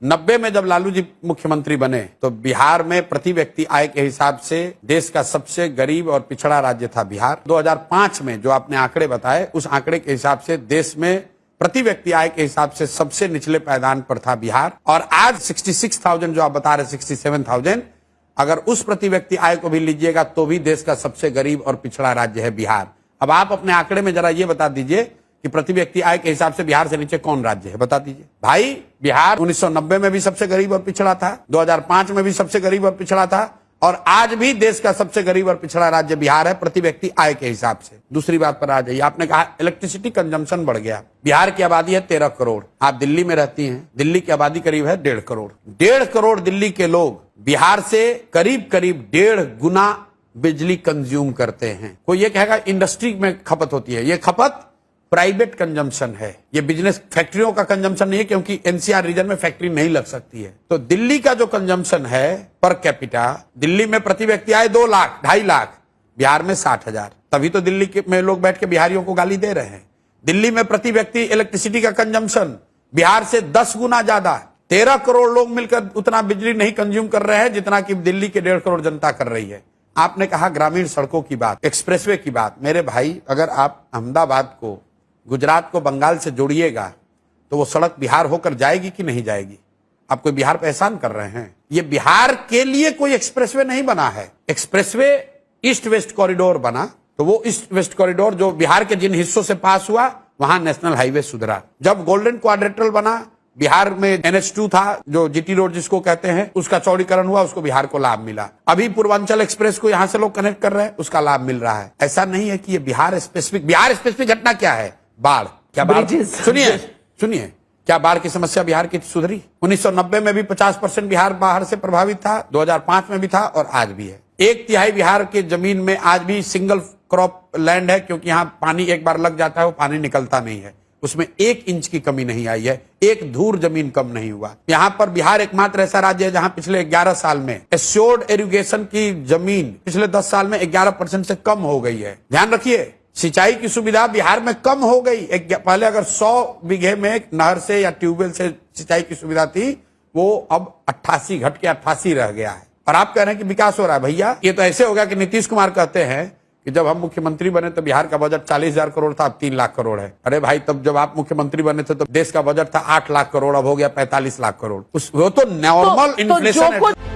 90 में जब लालू जी मुख्यमंत्री बने तो बिहार में प्रति व्यक्ति आय के हिसाब से देश का सबसे गरीब और पिछड़ा राज्य था बिहार। 2005 में जो आपने आंकड़े बताए उस आंकड़े के हिसाब से देश में प्रति व्यक्ति आय के हिसाब से सबसे निचले पायदान पर था बिहार। और आज 66,000 जो आप बता रहे 67,000, अगर उस प्रति व्यक्ति आय को भी लीजिएगा तो भी देश का सबसे गरीब और पिछड़ा राज्य है बिहार। अब आप अपने आंकड़े में जरा ये बता दीजिए कि प्रति व्यक्ति आय के हिसाब से बिहार से नीचे कौन राज्य है, बता दीजिए भाई। बिहार 1990 में भी सबसे गरीब और पिछड़ा था, 2005 में भी सबसे गरीब और पिछड़ा था, और आज भी देश का सबसे गरीब और पिछड़ा राज्य बिहार है प्रति व्यक्ति आय के हिसाब से। दूसरी बात पर आ जाइए, आपने कहा इलेक्ट्रिसिटी कंजम्पशन बढ़ गया। बिहार की आबादी है 13 करोड़, आप दिल्ली में रहती हैं, दिल्ली की आबादी करीब है 1.5 करोड़। 1.5 करोड़ दिल्ली के लोग बिहार से करीब करीब 1.5 गुना बिजली कंज्यूम करते हैं। कोई ये कहेगा इंडस्ट्री में खपत होती है, ये खपत प्राइवेट कंजम्पशन है, ये बिजनेस फैक्ट्रियों का कंजम्पशन नहीं है, क्योंकि एनसीआर रीजन में फैक्ट्री नहीं लग सकती है। तो दिल्ली का जो कंजम्पशन है पर कैपिटा, दिल्ली में प्रति व्यक्ति आए 2 लाख 2.5 लाख, बिहार में 60,000। तभी तो दिल्ली में लोग बैठ के बिहारियों को गाली दे रहे हैं। दिल्ली में प्रति व्यक्ति इलेक्ट्रिसिटी का कंजम्पशन बिहार से 10 गुना ज्यादा है। 13 करोड़ लोग मिलकर उतना बिजली नहीं कंज्यूम कर रहे हैं जितना कि दिल्ली के 1.5 करोड़ जनता कर रही है। आपने कहा ग्रामीण सड़कों की बात, एक्सप्रेसवे की बात। मेरे भाई, अगर आप अहमदाबाद को, गुजरात को बंगाल से जोड़िएगा तो वो सड़क बिहार होकर जाएगी कि नहीं जाएगी? आप कोई बिहार पे एहसान कर रहे हैं? ये बिहार के लिए कोई एक्सप्रेसवे नहीं बना है। एक्सप्रेसवे ईस्ट वेस्ट कॉरिडोर बना, तो वो ईस्ट वेस्ट कॉरिडोर जो बिहार के जिन हिस्सों से पास हुआ वहां नेशनल हाईवे सुधरा। जब गोल्डन क्वाड्रेंटल बना, बिहार में NH2 था जो जीटी रोड जिसको कहते हैं, उसका चौड़ीकरण हुआ, उसको बिहार को लाभ मिला। अभी पूर्वांचल एक्सप्रेस को यहां से लोग कनेक्ट कर रहे हैं, उसका लाभ मिल रहा है। ऐसा नहीं है कि ये बिहार स्पेसिफिक घटना क्या है? बाढ़। क्या बाढ़? सुनिए, क्या बाढ़ की समस्या बिहार की सुधरी? 1990 में भी 50% बिहार बाढ़ से प्रभावित था, 2005 में भी था और आज भी है। 1/3 बिहार के जमीन में आज भी सिंगल क्रॉप लैंड है, क्योंकि यहाँ पानी एक बार लग जाता है वो पानी निकलता नहीं है। उसमें 1 इंच की कमी नहीं आई है, 1 धूर जमीन कम नहीं हुआ। यहाँ पर बिहार एकमात्र ऐसा राज्य है जहाँ पिछले 11 साल में एश्योर्ड इरिगेशन की जमीन पिछले 10 साल में 11% से कम हो गई है। ध्यान रखिए, सिंचाई की सुविधा बिहार में कम हो गई। पहले अगर 100 बीघे में नहर से या ट्यूबवेल से सिंचाई की सुविधा थी, वो अब 88 घट के 88 रह गया है। और आप कह रहे हैं कि विकास हो रहा है। भैया, ये तो ऐसे हो गया कि नीतीश कुमार कहते हैं कि जब हम मुख्यमंत्री बने तो बिहार का बजट 40,000 करोड़ था, अब 3 लाख करोड़ है। अरे भाई, तब जब आप मुख्यमंत्री बने थे तो देश का बजट था 8 लाख करोड़, अब हो गया 45 लाख करोड़। वो तो नॉर्मल इन्फ्लेशन है।